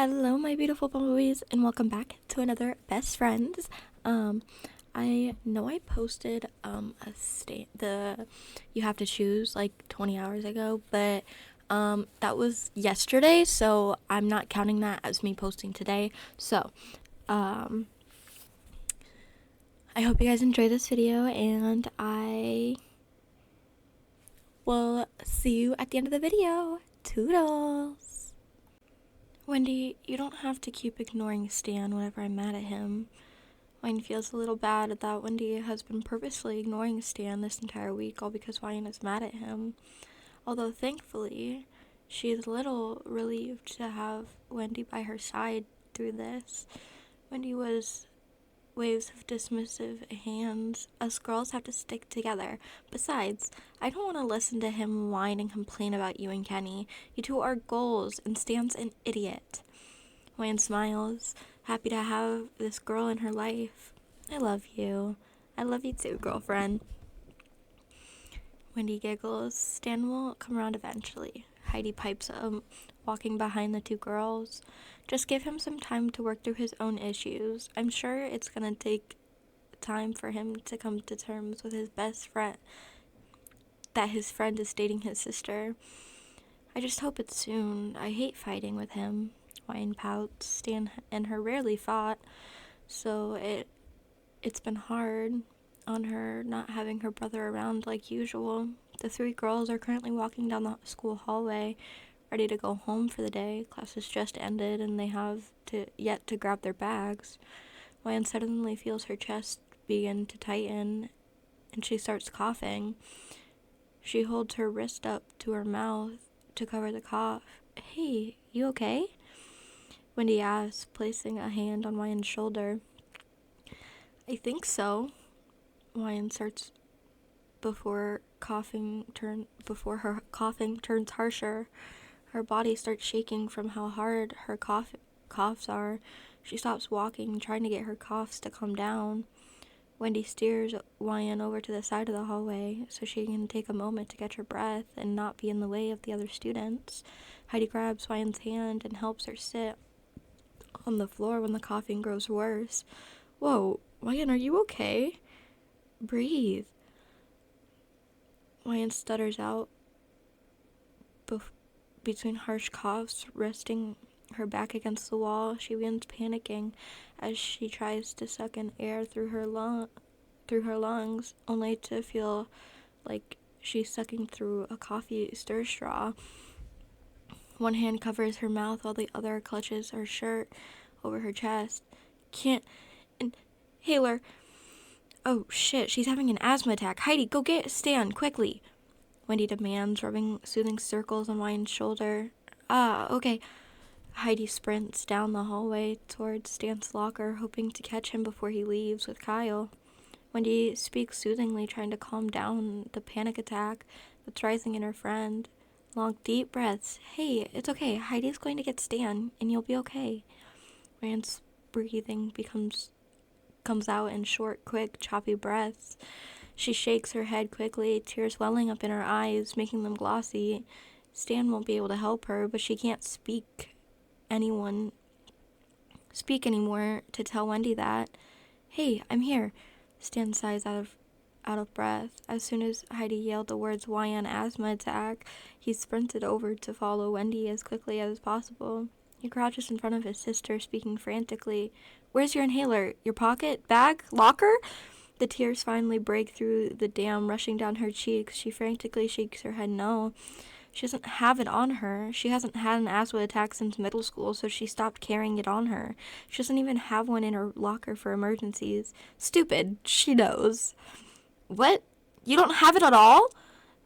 Hello, my beautiful bumblebees, and welcome back to another Best Friends. I know I posted the you have to choose like 20 hours ago, but that was yesterday, so I'm not counting that as me posting today. So, I hope you guys enjoy this video, and I will see you at the end of the video. Toodles! Wendy, you don't have to keep ignoring Stan whenever I'm mad at him. Wayne feels a little bad that Wendy has been purposely ignoring Stan this entire week, all because Wayne is mad at him. Although thankfully, she is a little relieved to have Wendy by her side through this. Wendy waves of dismissive hands. Us girls have to stick together. Besides, I don't want to listen to him whine and complain about you and Kenny. You two are goals, and Stan's an idiot. Wayne smiles, happy to have this girl in her life. I love you. I love you too, girlfriend. Wendy giggles. Stan will come around eventually. Heidi pipes up, walking behind the two girls. Just give him some time to work through his own issues. I'm sure it's gonna take time for him to come to terms with his best friend, that his friend is dating his sister. I just hope it's soon. I hate fighting with him. Wayne pouts. Stan and her rarely fought, so it's been hard on her not having her brother around like usual. The three girls are currently walking down the school hallway, ready to go home for the day. Class has just ended and they have yet to grab their bags. Wayne suddenly feels her chest begin to tighten and she starts coughing. She holds her wrist up to her mouth to cover the cough. Hey, you okay? Wendy asks, placing a hand on Wyan's shoulder. I think so. Wyan starts before her coughing turns harsher. Her body starts shaking from how hard her coughs are. She stops walking, trying to get her coughs to calm down. Wendy steers Wyan over to the side of the hallway so she can take a moment to catch her breath and not be in the way of the other students. Heidi grabs Wyan's hand and helps her sit on the floor when the coughing grows worse. Whoa, Wyan, are you okay? Breathe. Wyan stutters out between harsh coughs, resting her back against the wall. She begins panicking as she tries to suck in air through her lungs, only to feel like she's sucking through a coffee stir straw. One hand covers her mouth while the other clutches her shirt over her chest. Can't inhaler. Oh shit, she's having an asthma attack. Heidi, go get Stan, quickly. Wendy demands, rubbing soothing circles on Wyan's shoulder. Okay. Heidi sprints down the hallway towards Stan's locker, hoping to catch him before he leaves with Kyle. Wendy speaks soothingly, trying to calm down the panic attack that's rising in her friend. Long, deep breaths. Hey, it's okay. Heidi's going to get Stan, and you'll be okay. Wyan's breathing comes out in short, quick, choppy breaths. She shakes her head quickly, tears welling up in her eyes, making them glossy. Stan won't be able to help her, but she can't speak anymore to tell Wendy that. Hey, I'm here. Stan sighs out of breath. As soon as Heidi yelled the words Wyan asthma attack, he sprinted over to follow Wendy as quickly as possible. He crouches in front of his sister, speaking frantically. Where's your inhaler? Your pocket? Bag? Locker? The tears finally break through the dam rushing down her cheeks. She frantically shakes her head no. She doesn't have it on her. She hasn't had an asthma attack since middle school, so she stopped carrying it on her. She doesn't even have one in her locker for emergencies. Stupid. She knows. What? You don't have it at all?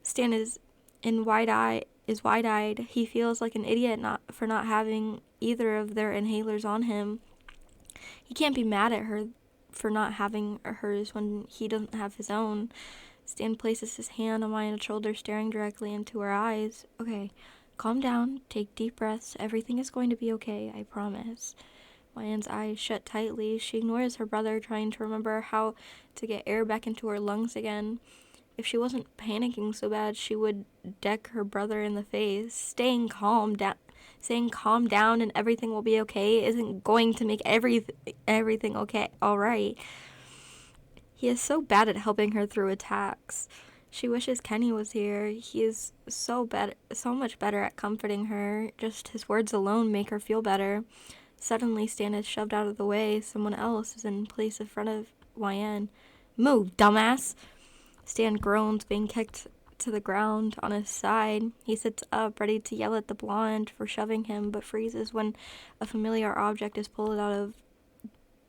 Stan is wide-eyed. He feels like an idiot for not having either of their inhalers on him. He can't be mad at her for not having hers when he doesn't have his own. Stan places his hand on Maya's shoulder, staring directly into her eyes. Okay, calm down, take deep breaths. Everything is going to be okay, I promise. Mayan's eyes shut tightly. She ignores her brother, trying to remember how to get air back into her lungs again. If she wasn't panicking so bad, she would deck her brother in the face. Staying calm Saying calm down and everything will be okay isn't going to make everything okay, alright. He is so bad at helping her through attacks. She wishes Kenny was here. He is so much better at comforting her. Just his words alone make her feel better. Suddenly, Stan is shoved out of the way. Someone else is in place in front of YN. Move, dumbass! Stan groans, being kicked to the ground on his side. He sits up, ready to yell at the blonde for shoving him, but freezes when a familiar object is pulled out of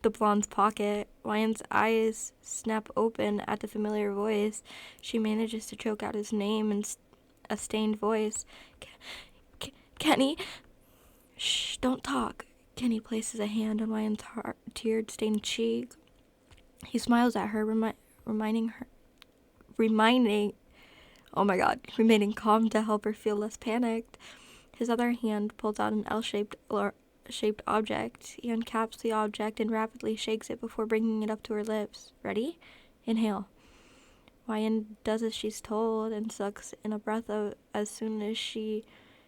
the blonde's pocket. YN's eyes snap open at the familiar voice. She manages to choke out his name in a stained voice. Kenny? Shh, don't talk. Kenny places a hand on YN's tear-stained cheek. He smiles at her, remaining calm to help her feel less panicked. His other hand pulls out an L-shaped object. He uncaps the object and rapidly shakes it before bringing it up to her lips. Ready? Inhale. YN does as she's told and sucks in a breath as soon as she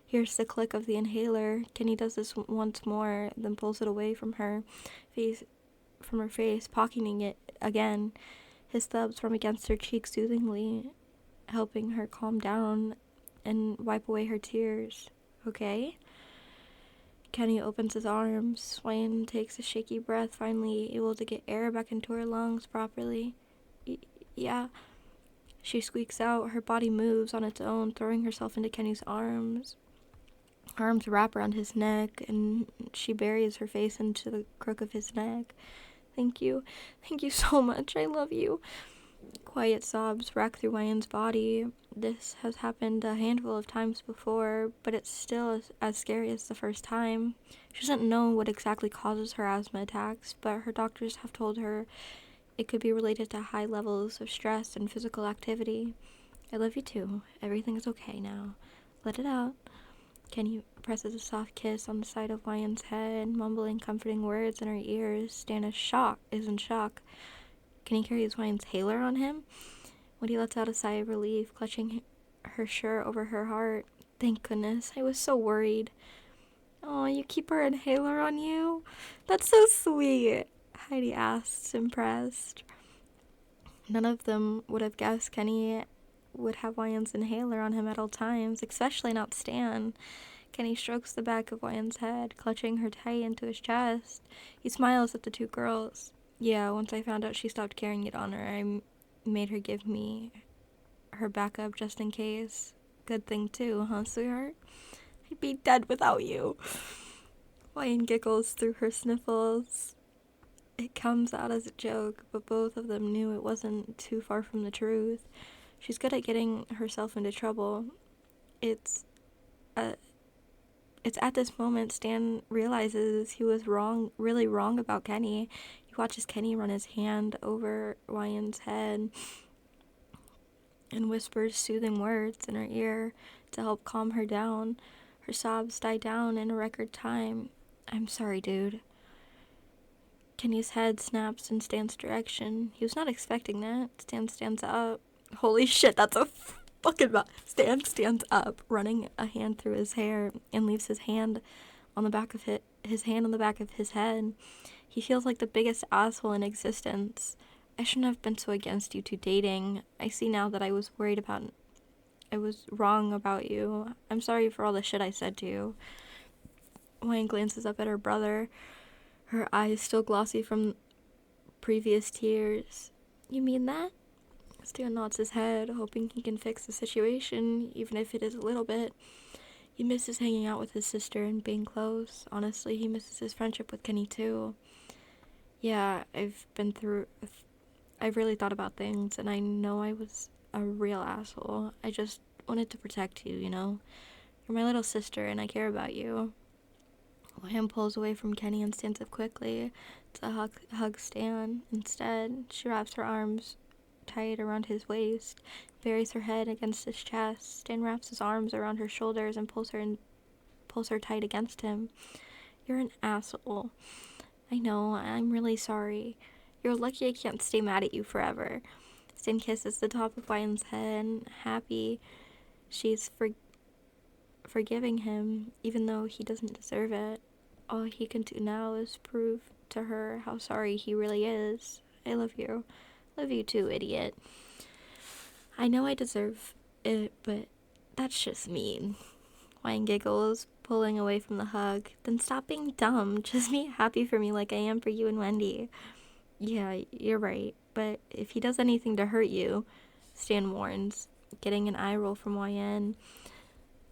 hears the click of the inhaler. Kenny does this once more, then pulls it away from her face, pocketing it again. His thumbs rub against her cheek soothingly, helping her calm down and wipe away her tears. Okay? Kenny opens his arms. YN takes a shaky breath, finally able to get air back into her lungs properly. Yeah. She squeaks out. Her body moves on its own, throwing herself into Kenny's arms. Her arms wrap around his neck, and she buries her face into the crook of his neck. Thank you. Thank you so much. I love you. Quiet sobs rack through YN's body. This has happened a handful of times before, but it's still as scary as the first time. She doesn't know what exactly causes her asthma attacks, but her doctors have told her it could be related to high levels of stress and physical activity. I love you too. Everything's okay now. Let it out. Kenny presses a soft kiss on the side of YN's head, mumbling comforting words in her ears. Stan is in shock. Kenny carries YN's hailer on him. When he lets out a sigh of relief, clutching her shirt over her heart. Thank goodness. I was so worried. Oh, you keep her inhaler on you? That's so sweet, Heidi asks, impressed. None of them would have guessed Kenny would have YN's inhaler on him at all times, especially not Stan. Kenny strokes the back of YN's head, clutching her tight into his chest. He smiles at the two girls. Yeah, once I found out she stopped carrying it on her, I made her give me her backup just in case. Good thing too, huh, sweetheart? I'd be dead without you. YN giggles through her sniffles. It comes out as a joke, but both of them knew it wasn't too far from the truth. She's good at getting herself into trouble. It's at this moment Stan realizes he was really wrong about Kenny. He watches Kenny run his hand over YN's head and whispers soothing words in her ear to help calm her down. Her sobs die down in a record time. I'm sorry, dude. Kenny's head snaps in Stan's direction. He was not expecting that. Stan stands up. Holy shit, that's a fucking Stan stands up, running a hand through his hair, and leaves his hand on the back of his head. He feels like the biggest asshole in existence. I shouldn't have been so against you two dating. I see now that I was wrong about you. I'm sorry for all the shit I said to you. YN glances up at her brother, her eyes still glossy from previous tears. You mean that? Stan nods his head, hoping he can fix the situation, even if it is a little bit. He misses hanging out with his sister and being close. Honestly, he misses his friendship with Kenny too. Yeah, I've really thought about things, and I know I was a real asshole. I just wanted to protect you, you know? You're my little sister, and I care about you. YN pulls away from Kenny and stands up quickly to hug Stan. Instead, she wraps her arms tight around his waist, buries her head against his chest. Stan wraps his arms around her shoulders and pulls her tight against him. You're an asshole. I know, I'm really sorry. You're lucky I can't stay mad at you forever. Stan kisses the top of YN's head, happy she's forgiving him, even though he doesn't deserve it. All he can do now is prove to her how sorry he really is. I love you. Love you too, idiot. I know I deserve it, but that's just mean. Wyan giggles, pulling away from the hug. Then stop being dumb. Just be happy for me like I am for you and Wendy. Yeah, you're right. But if he does anything to hurt you, Stan warns, getting an eye roll from Wyan,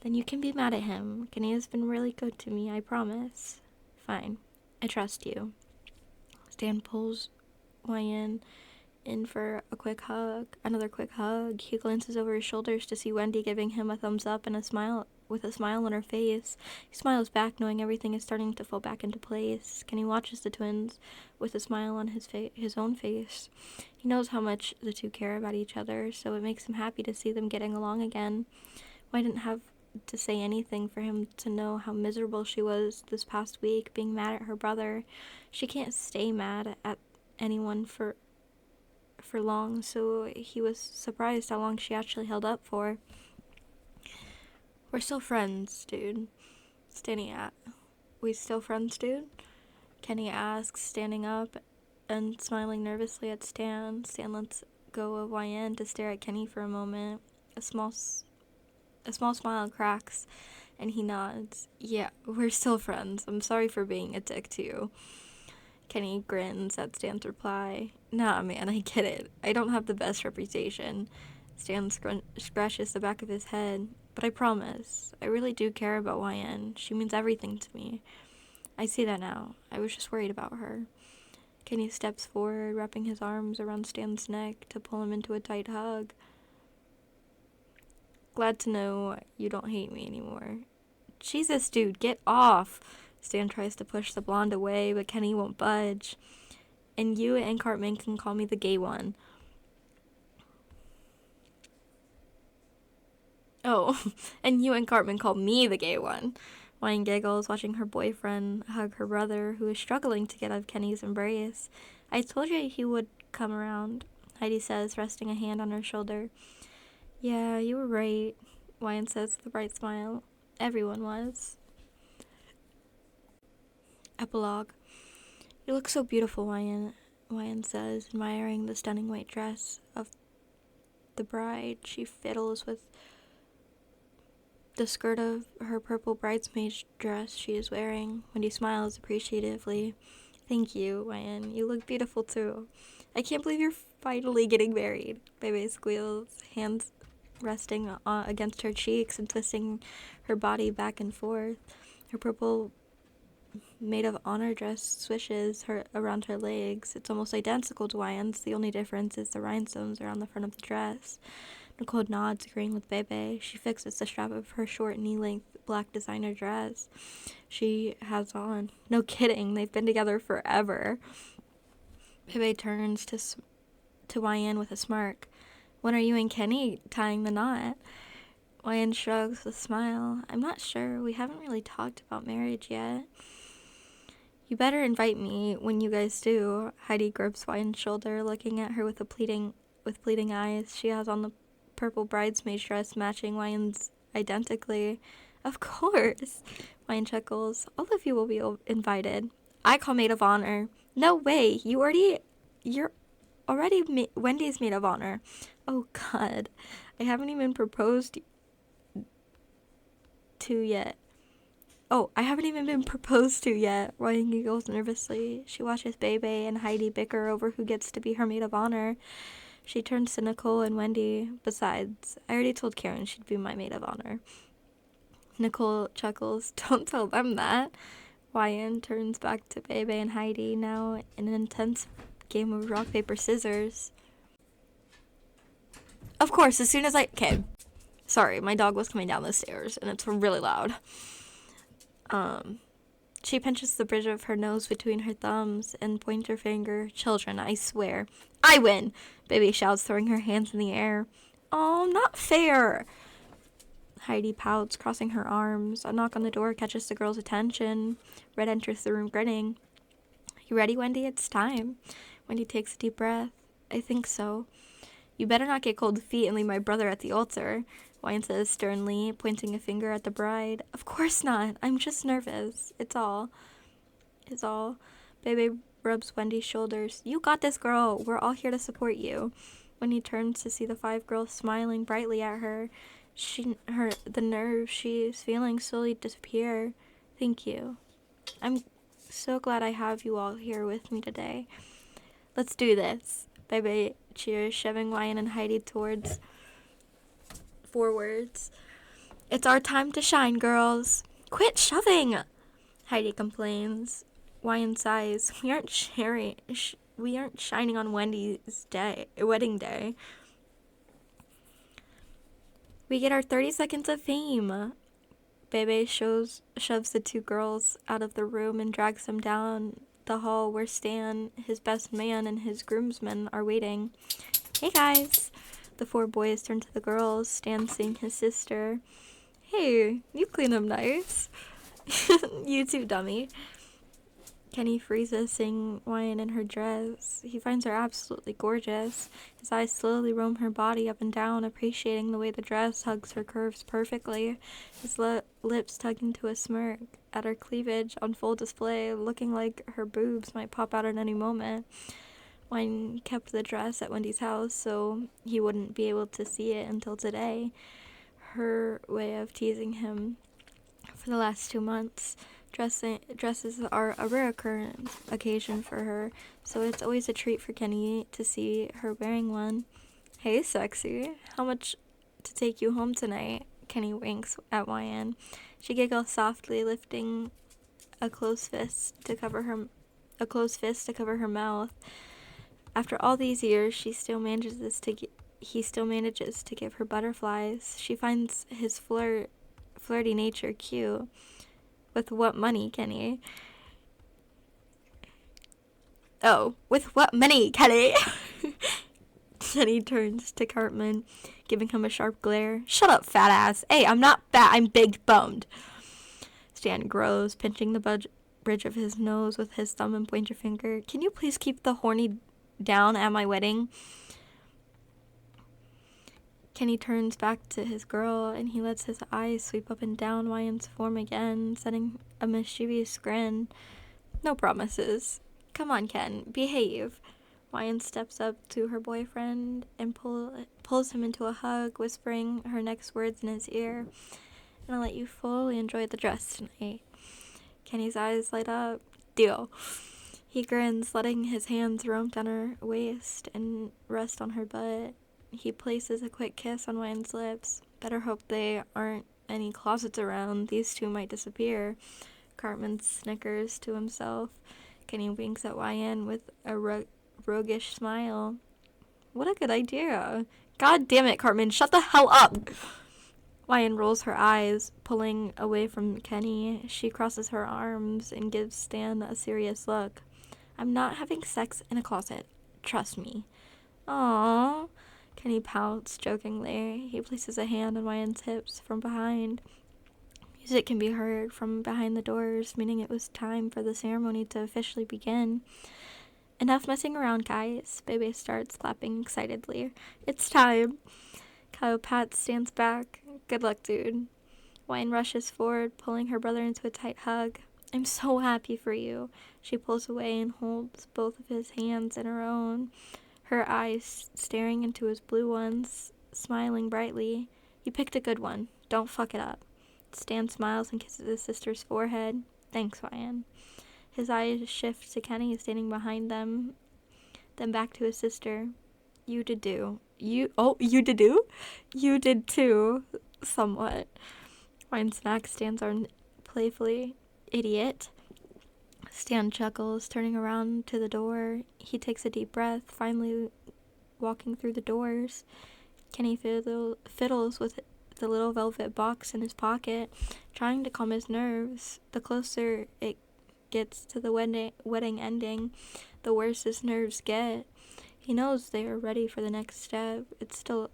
then you can be mad at him. Kenny has been really good to me, I promise. Fine. I trust you. Stan pulls Wyan in for a quick hug. Another quick hug. He glances over his shoulders to see Wendy giving him a thumbs up and a smile on her face. He smiles back, knowing everything is starting to fall back into place. Kenny watches the twins with a smile on his own face. He knows how much the two care about each other, so it makes him happy to see them getting along again. Why didn't have to say anything for him to know how miserable she was this past week, being mad at her brother. She can't stay mad at anyone for long, so he was surprised how long she actually held up for. We're still friends, dude. We still friends, dude? Kenny asks, standing up and smiling nervously at Stan. Stan lets go of Wyan to stare at Kenny for a moment. A small smile cracks, and he nods. Yeah, we're still friends. I'm sorry for being a dick to you. Kenny grins at Stan's reply. Nah, man, I get it. I don't have the best reputation. Stan scratches the back of his head. But I promise, I really do care about Wyan. She means everything to me. I see that now. I was just worried about her. Kenny steps forward, wrapping his arms around Stan's neck to pull him into a tight hug. Glad to know you don't hate me anymore. Jesus, dude, get off! Stan tries to push the blonde away, but Kenny won't budge. And you and Cartman can call me the gay one. Oh, and you and Cartman call me the gay one. Wyan giggles, watching her boyfriend hug her brother, who is struggling to get out of Kenny's embrace. I told you he would come around, Heidi says, resting a hand on her shoulder. Yeah, you were right, Wyan says with a bright smile. Everyone was. Epilogue. You look so beautiful, Wyan says, admiring the stunning white dress of the bride. She fiddles with the skirt of her purple bridesmaid dress she is wearing. Wendy smiles appreciatively. Thank you, Wyan. You look beautiful too. I can't believe you're finally getting married. Bebe squeals, hands resting against her cheeks and twisting her body back and forth. Her purple maid of honor dress swishes her around her legs. It's almost identical to Wyan's. The only difference is the rhinestones are on the front of the dress. Nicole nods, agreeing with Bebe. She fixes the strap of her short knee-length black designer dress she has on. No kidding, they've been together forever. Bebe turns to Wyan with a smirk. When are you and Kenny tying the knot? Wyan shrugs with a smile. I'm not sure. We haven't really talked about marriage yet. You better invite me when you guys do. Heidi grips Wyan's shoulder, looking at her with pleading eyes. She has on the purple bridesmaid dress matching Wyan's identically. Of course, Wyan chuckles. All of you will be invited. I call maid of honor. No way, you're already Wendy's maid of honor. Oh God, I haven't even proposed to yet. I haven't even been proposed to yet. Wyan giggles nervously. She watches Bebe and Heidi bicker over who gets to be her maid of honor. She turns to Nicole and Wendy. Besides, I already told Karen she'd be my maid of honor. Nicole chuckles. Don't tell them that. Wyan turns back to Bebe and Heidi, now in an intense game of rock, paper, scissors. Of course, as soon as okay. Sorry, my dog was coming down the stairs, and it's really loud. She pinches the bridge of her nose between her thumbs and pointer finger. Children, I swear. I win! Baby shouts, throwing her hands in the air. Oh, not fair! Heidi pouts, crossing her arms. A knock on the door catches the girl's attention. Red enters the room, grinning. You ready, Wendy? It's time. Wendy takes a deep breath. I think so. You better not get cold feet and leave my brother at the altar. Wyan says sternly, pointing a finger at the bride. Of course not. I'm just nervous. It's all. Bebe rubs Wendy's shoulders. You got this, girl. We're all here to support you. Wendy turns to see the 5 girls smiling brightly at her. The nerves she's feeling slowly disappear. Thank you. I'm so glad I have you all here with me today. Let's do this. Bebe cheers, shoving Wyan and Heidi forwards. It's our time to shine, girls. Quit shoving, Heidi complains. Wyan sighs. We aren't shining on Wendy's wedding day. We get our 30 seconds of fame. Bebe shoves the 2 girls out of the room and drags them down the hall where Stan, his best man, and his groomsmen are waiting. Hey guys. The 4 boys turn to the girls, Stan seeing his sister. Hey, you clean them nice. You too, dummy. Kenny freezes, seeing Wyan in her dress. He finds her absolutely gorgeous. His eyes slowly roam her body up and down, appreciating the way the dress hugs her curves perfectly. His lips tug into a smirk at her cleavage on full display, looking like her boobs might pop out at any moment. Wyan kept the dress at Wendy's house, so he wouldn't be able to see it until today. Her way of teasing him for the last 2 months. Dresses are a rare occasion for her, so it's always a treat for Kenny to see her wearing one. Hey, sexy. How much to take you home tonight? Kenny winks at Wyan. She giggles softly, lifting a closed fist to cover her mouth. After all these years, he still manages to give her butterflies. She finds his flirty nature cute. With what money, Kenny? Oh, with what money, Kenny? Kenny turns to Cartman, giving him a sharp glare. Shut up, fat ass. Hey, I'm not fat, I'm big-boned. Stan grows, pinching the bridge of his nose with his thumb and pointer finger. Can you please keep the horny down at my wedding? Kenny turns back to his girl, and he lets his eyes sweep up and down Wyan's form again, setting a mischievous grin. No promises. Come on, Ken, behave. Wyan steps up to her boyfriend and pulls him into a hug, whispering her next words in his ear. And I'll let you fully enjoy the dress tonight. Kenny's eyes light up. Deal. He grins, letting his hands roam down her waist and rest on her butt. He places a quick kiss on Wyan's lips. Better hope there aren't any closets around. These 2 might disappear. Cartman snickers to himself. Kenny winks at Wyan with a roguish smile. What a good idea. God damn it, Cartman, shut the hell up! Wyan rolls her eyes, pulling away from Kenny. She crosses her arms and gives Stan a serious look. I'm not having sex in a closet. Trust me. Aww. Kenny pouts jokingly. He places a hand on Wyan's hips from behind. Music can be heard from behind the doors, meaning it was time for the ceremony to officially begin. Enough messing around, guys. Bebe starts clapping excitedly. It's time. Kyle pats Stan's back. Good luck, dude. Wyan rushes forward, pulling her brother into a tight hug. I'm so happy for you. She pulls away and holds both of his hands in her own, her eyes staring into his blue ones, smiling brightly. You picked a good one. Don't fuck it up. Stan smiles and kisses his sister's forehead. Thanks, Wyan. His eyes shift to Kenny standing behind them, then back to his sister. You did do. You did do? You did too. Somewhat. Wyan smacks Stan's arm playfully. Idiot. Stan chuckles, turning around to the door. He takes a deep breath, finally walking through the doors. Kenny fiddles with the little velvet box in his pocket, trying to calm his nerves. The closer it gets to the wedding ending, the worse his nerves get. He knows they are ready for the next step. It's still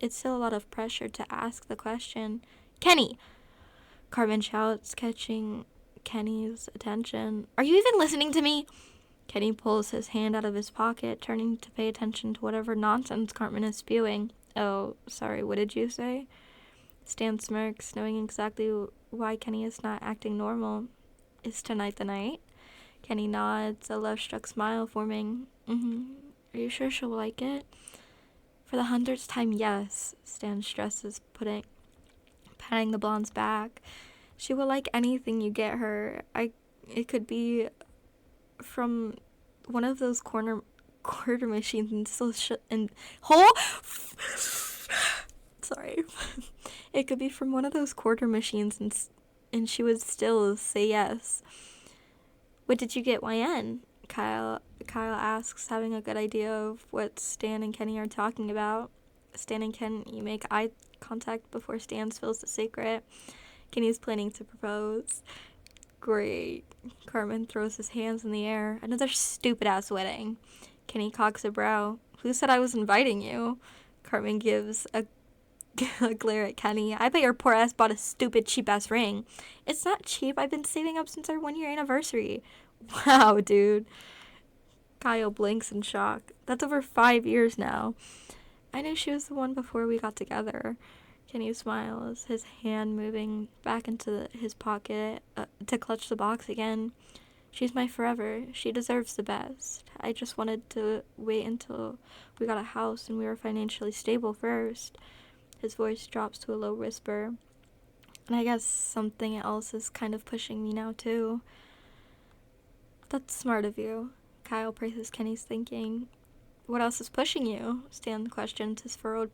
a lot of pressure to ask the question. Kenny! Cartman shouts, catching Kenny's attention. Are you even listening to me? Kenny pulls his hand out of his pocket, turning to pay attention to whatever nonsense Cartman is spewing. Oh, sorry, what did you say? Stan smirks, knowing exactly why Kenny is not acting normal. Is tonight the night? Kenny nods, a love-struck smile forming. Are you sure she'll like it? For the 100th time, yes, Stan stresses, patting the blonde's back. She will like anything you get her. It could be from one of those quarter machines and still sorry. It could be from one of those quarter machines and she would still say yes. What did you get, YN? Kyle asks, having a good idea of what Stan and Kenny are talking about. Stan and Kenny make eye contact before Stan spills the secret. Kenny's planning to propose. Great. Cartman throws his hands in the air. Another stupid-ass wedding. Kenny cocks a brow. Who said I was inviting you? Cartman gives a glare at Kenny. I bet your poor ass bought a stupid cheap-ass ring. It's not cheap. I've been saving up since our 1-year anniversary. Wow, dude. Kyle blinks in shock. That's over 5 years now. I knew she was the one before we got together. Kenny smiles, his hand moving back into his pocket to clutch the box again. She's my forever. She deserves the best. I just wanted to wait until we got a house and we were financially stable first. His voice drops to a low whisper. And I guess something else is kind of pushing me now, too. That's smart of you. Kyle praises Kenny's thinking. What else is pushing you? Stan questions, his brows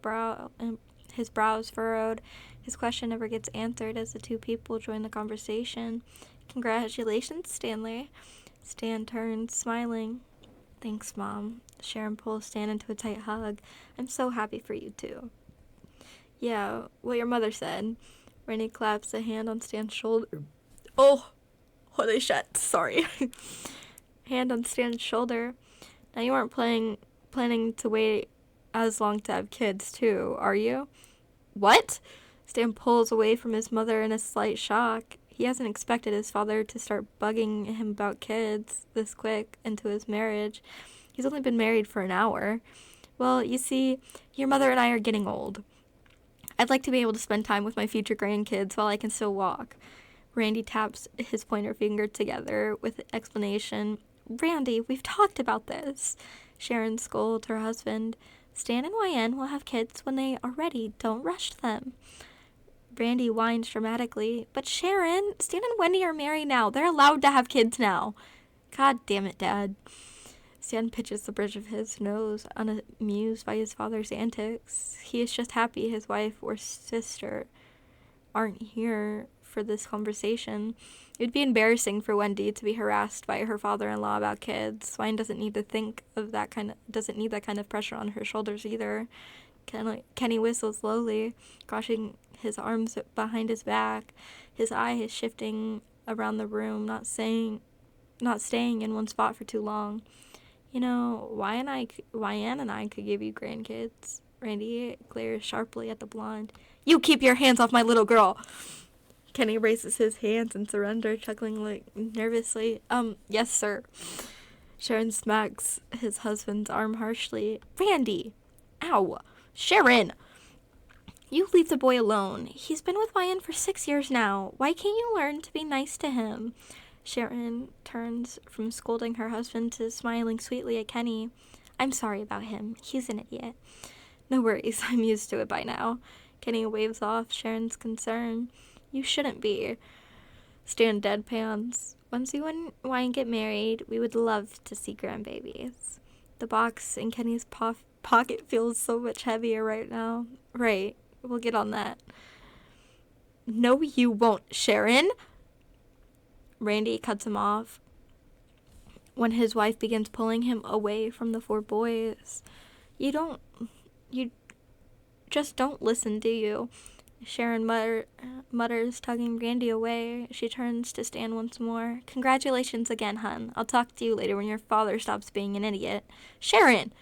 furrowed. His question never gets answered as the two people join the conversation. Congratulations, Stanley. Stan turns, smiling. Thanks, Mom. Sharon pulls Stan into a tight hug. I'm so happy for you, too. Yeah, what your mother said. Rennie claps a hand on Stan's shoulder. Oh, holy shit, sorry. Hand on Stan's shoulder. Now you aren't planning to wait as long to have kids, too, are you? What? Stan pulls away from his mother in a slight shock. He hasn't expected his father to start bugging him about kids this quick into his marriage. He's only been married for an hour. Well, you see, your mother and I are getting old. I'd like to be able to spend time with my future grandkids while I can still walk. Randy taps his pointer finger together with explanation. Randy, we've talked about this. Sharon scolds her husband. Stan and YN will have kids when they are ready. Don't rush them. Randy whines dramatically. But Sharon, Stan and Wendy are married now. They're allowed to have kids now. God damn it, Dad. Stan pitches the bridge of his nose, unamused by his father's antics. He is just happy his wife or sister aren't here for this conversation. It would be embarrassing for Wendy to be harassed by her father-in-law about kids. Swine doesn't need that kind of pressure on her shoulders either. Kenny whistles slowly, crossing his arms behind his back. His eye is shifting around the room, not staying in one spot for too long. You know, YN and I could give you grandkids. Randy glares sharply at the blonde. You keep your hands off my little girl! Kenny raises his hands in surrender, chuckling nervously. Yes, sir. Sharon smacks his husband's arm harshly. Randy! Ow! Sharon! You leave the boy alone. He's been with YN for 6 years now. Why can't you learn to be nice to him? Sharon turns from scolding her husband to smiling sweetly at Kenny. I'm sorry about him. He's an idiot. No worries. I'm used to it by now. Kenny waves off Sharon's concern. You shouldn't be. Stan deadpans. Once you and YN get married, we would love to see grandbabies. The box in Kenny's pocket feels so much heavier right now. Right. We'll get on that. No, you won't, Sharon. Randy cuts him off when his wife begins pulling him away from the 4 boys. You just don't listen, do you? Sharon mutters, tugging Randy away. She turns to Stan once more. Congratulations again, hun. I'll talk to you later when your father stops being an idiot. Sharon!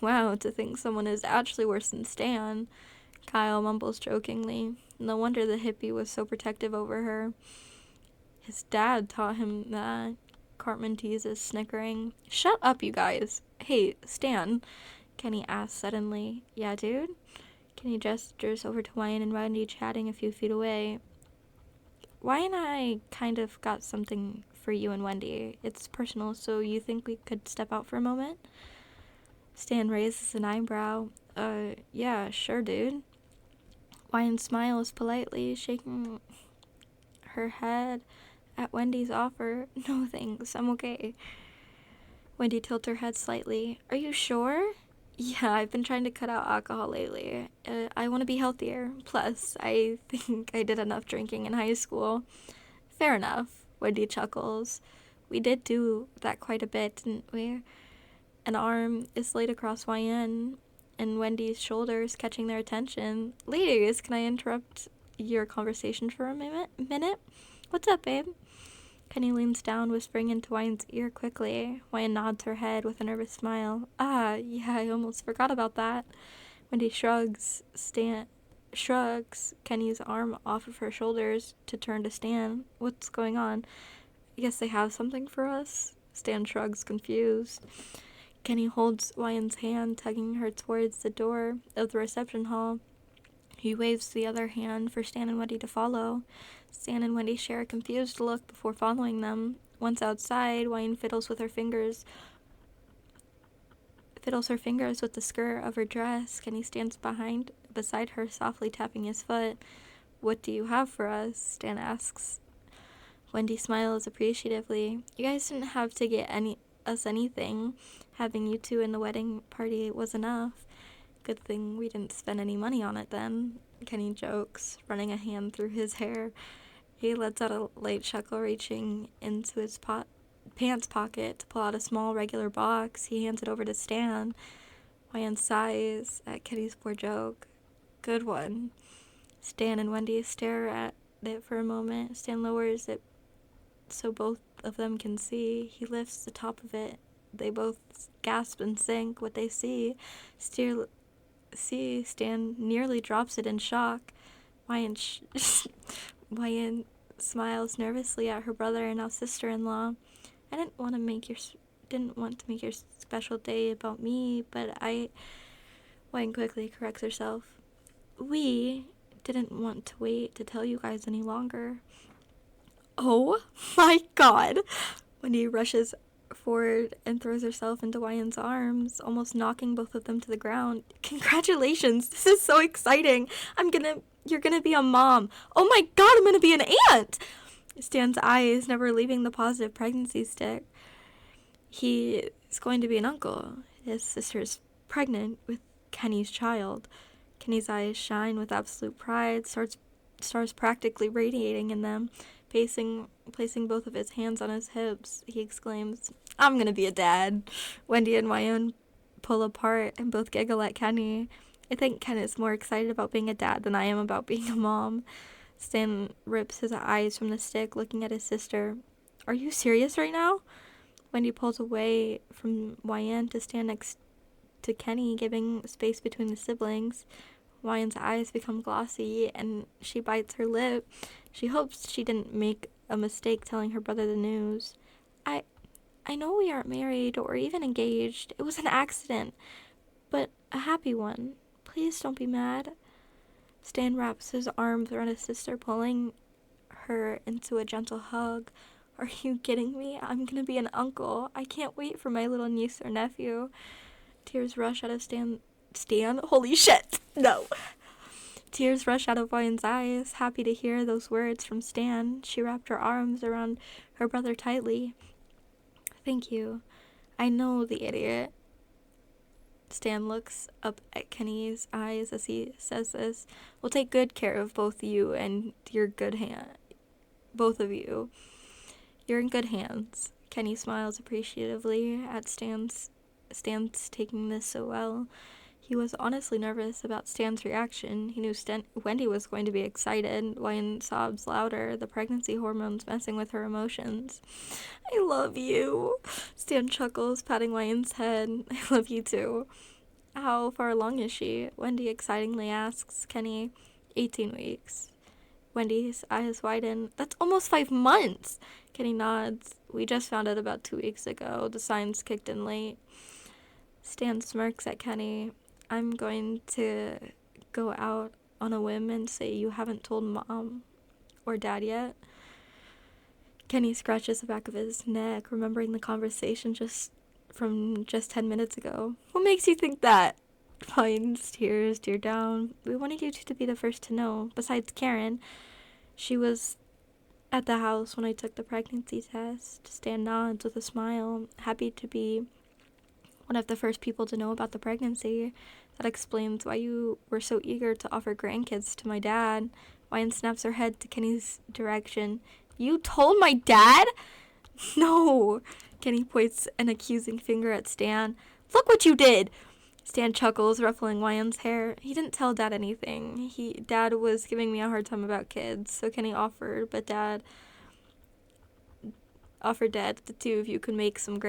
Wow, to think someone is actually worse than Stan. Kyle mumbles jokingly. No wonder the hippie was so protective over her. His dad taught him that. Cartman teases, snickering. Shut up, you guys. Hey, Stan. Kenny asks suddenly. Yeah, dude? Kenny gestures over to Wyan and Wendy chatting a few feet away. Wyan and I kind of got something for you and Wendy. It's personal, so you think we could step out for a moment? Stan raises an eyebrow. Yeah, sure, dude. Wyan smiles politely, shaking her head at Wendy's offer. No thanks, I'm okay. Wendy tilts her head slightly. Are you sure? Yeah, I've been trying to cut out alcohol lately. I want to be healthier. Plus, I think I did enough drinking in high school. Fair enough, Wendy chuckles. We did do that quite a bit, didn't we? An arm is laid across YN and Wendy's shoulders, catching their attention. Ladies, can I interrupt your conversation for a minute? What's up, babe? Kenny leans down, whispering into Wyan's ear quickly. Wyan nods her head with a nervous smile. Ah, yeah, I almost forgot about that. Wendy shrugs Kenny's arm off of her shoulders to turn to Stan. What's going on? I guess they have something for us? Stan shrugs, confused. Kenny holds Wyan's hand, tugging her towards the door of the reception hall. He waves the other hand for Stan and Wendy to follow. Stan and Wendy share a confused look before following them. Once outside, Wyan fiddles her fingers with the skirt of her dress. Kenny stands beside her, softly tapping his foot. What do you have for us? Stan asks. Wendy smiles appreciatively. You guys didn't have to get us anything. Having you two in the wedding party was enough. Good thing we didn't spend any money on it then, Kenny jokes, running a hand through his hair. He lets out a light chuckle, reaching into his pants pocket to pull out a small regular box. He hands it over to Stan. Wyan sighs at Kenny's poor joke. Good one. Stan and Wendy stare at it for a moment. Stan lowers it so both of them can see. He lifts the top of it. They both gasp and sink. What they see, Stan nearly drops it in shock. Wyan smiles nervously at her brother and now sister-in-law. I didn't want to make your special day about me, but Wyan quickly corrects herself. We didn't want to wait to tell you guys any longer. Oh my god! Wendy rushes forward and throws herself into Wyan's arms, almost knocking both of them to the ground. Congratulations! This is so exciting! You're gonna be a mom. Oh my god, I'm gonna be an aunt! Stan's eyes never leaving the positive pregnancy stick. He is going to be an uncle. His sister is pregnant with Kenny's child. Kenny's eyes shine with absolute pride, stars practically radiating in them. Placing both of his hands on his hips, he exclaims, I'm gonna be a dad. Wendy and Wyan pull apart and both giggle at Kenny. I think Ken is more excited about being a dad than I am about being a mom. Stan rips his eyes from the stick, looking at his sister. Are you serious right now? Wendy pulls away from Wyan to stand next to Kenny, giving space between the siblings. Wyan's eyes become glossy, and she bites her lip. She hopes she didn't make a mistake telling her brother the news. I know we aren't married or even engaged. It was an accident, but a happy one. Please don't be mad. Stan wraps his arms around his sister, pulling her into a gentle hug. Are you kidding me? I'm gonna be an uncle. I can't wait for my little niece or nephew. Tears rush out of Stan? Holy shit! No! Tears rush out of Wyan's eyes. Happy to hear those words from Stan, she wrapped her arms around her brother tightly. Thank you. I know, the idiot. Stan looks up at Kenny's eyes as he says this. We'll take good care of both you and your both of you. You're in good hands. Kenny smiles appreciatively at Stan's taking this so well. He was honestly nervous about Stan's reaction. He knew Wendy was going to be excited. Wyan sobs louder, the pregnancy hormones messing with her emotions. I love you. Stan chuckles, patting Wyan's head. I love you too. How far along is she? Wendy excitingly asks Kenny. 18 weeks. Wendy's eyes widen. That's almost 5 months. Kenny nods. We just found out about 2 weeks ago. The signs kicked in late. Stan smirks at Kenny. I'm going to go out on a whim and say you haven't told mom or dad yet. Kenny scratches the back of his neck, remembering the conversation from 10 minutes ago. What makes you think that? Vine's tears tear down. We wanted you two to be the first to know. Besides Karen, she was at the house when I took the pregnancy test. Stan nods with a smile, happy to be one of the first people to know about the pregnancy. That explains why you were so eager to offer grandkids to my dad. Wyan snaps her head to Kenny's direction. You told my dad? No. Kenny points an accusing finger at Stan. Look what you did. Stan chuckles, ruffling Wyan's hair. He didn't tell Dad anything. Dad was giving me a hard time about kids, so Kenny offered, but Dad offered Dad that the two of you could make him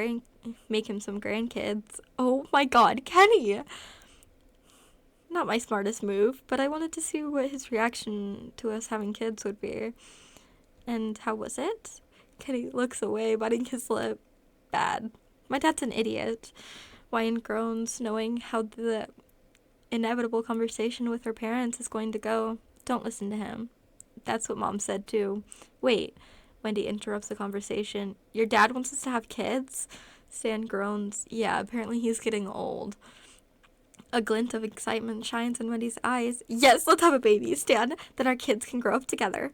some grandkids. Oh my God, Kenny! Not my smartest move, but I wanted to see what his reaction to us having kids would be. And how was it? Kenny looks away, biting his lip. Bad. My dad's an idiot. Wyan groans, knowing how the inevitable conversation with her parents is going to go. Don't listen to him. That's what Mom said too. Wait, Wendy interrupts the conversation. Your dad wants us to have kids? Stan groans. Yeah, apparently he's getting old. A glint of excitement shines in Wendy's eyes. Yes, let's have a baby, Stan. Then our kids can grow up together.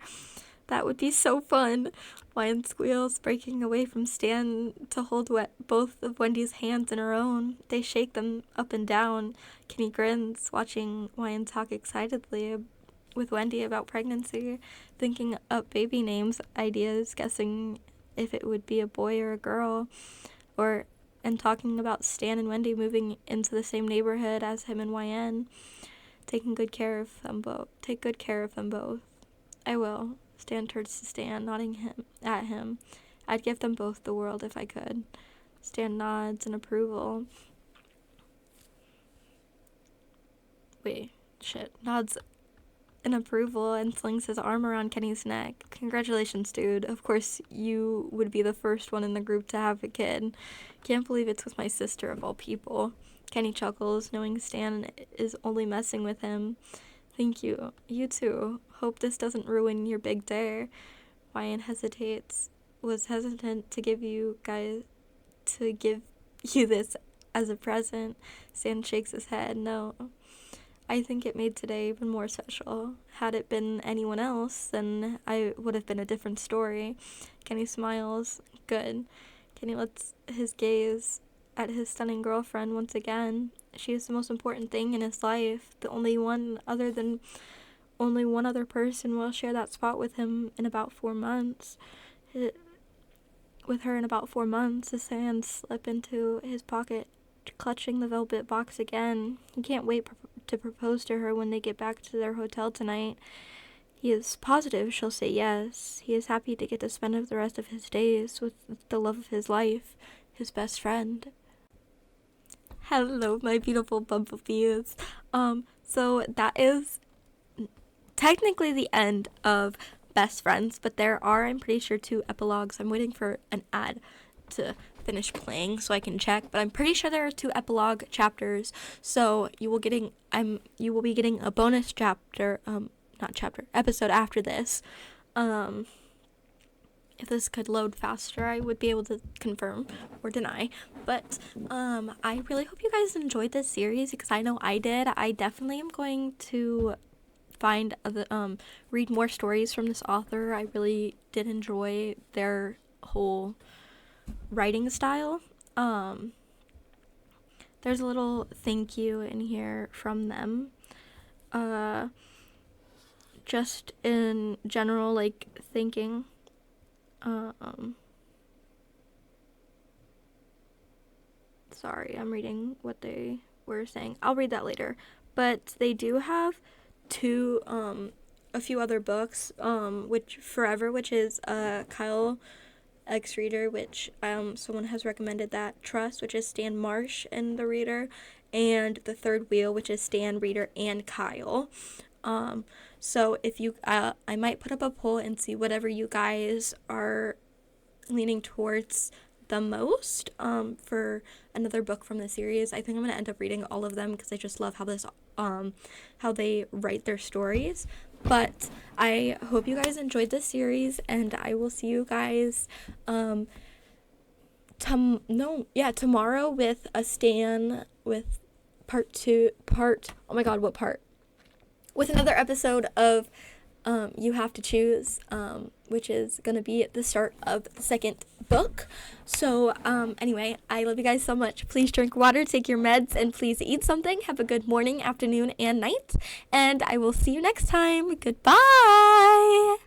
That would be so fun. Wyan squeals, breaking away from Stan to hold both of Wendy's hands in her own. They shake them up and down. Kenny grins, watching Wyan talk excitedly with Wendy about pregnancy, thinking up baby names, ideas, guessing if it would be a boy or a girl, and talking about Stan and Wendy moving into the same neighborhood as him and Wyan. Take good care of them both. I will. Stan turns to Stan, nodding at him. I'd give them both the world if I could. Stan nods in approval. Nods in approval and slings his arm around Kenny's neck. Congratulations, dude. Of course, you would be the first one in the group to have a kid. Can't believe it's with my sister of all people. Kenny chuckles, knowing Stan is only messing with him. Thank you. You too. Hope this doesn't ruin your big day. Wyan was hesitant to give you this as a present. Stan shakes his head. No. I think it made today even more special. Had it been anyone else, then I would have been a different story. Kenny smiles. Good. Kenny lets his gaze at his stunning girlfriend once again. She is the most important thing in his life. The only one other person will share that spot with him in about 4 months. With her in about 4 months, his hands slip into his pocket, clutching the velvet box again. He can't wait to propose to her when they get back to their hotel tonight. He is positive she'll say yes. He is happy to get to spend the rest of his days with the love of his life, his best friend. Hello, my beautiful bumblebees. So that is technically the end of Best Friends, but there are, I'm pretty sure, 2 epilogues. I'm waiting for an ad to finish playing so I can check, but I'm pretty sure there are 2 epilogue chapters, so you will be getting a bonus episode after this. If this could load faster, I would be able to confirm or deny. But I really hope you guys enjoyed this series, because I know I did. I definitely am going to read more stories from this author. I really did enjoy their whole writing style. There's a little thank you in here from them. Just in general, like, thanking. Sorry, I'm reading what they were saying. I'll read that later. But they do have a few other books, which is Kyle X Reader, which someone has recommended that. Trust, which is Stan Marsh and the Reader, and The Third Wheel, which is Stan, Reader, and Kyle. So if you, I might put up a poll and see whatever you guys are leaning towards the most for another book from the series. I think I'm gonna end up reading all of them because I just love how they write their stories. But I hope you guys enjoyed this series, and I will see you guys tomorrow with a Stan with with another episode of You Have to Choose, which is gonna be at the start of the second book. So anyway, I love you guys so much. Please drink water, take your meds, and please eat something. Have a good morning, afternoon, and night, and I will see you next time. Goodbye.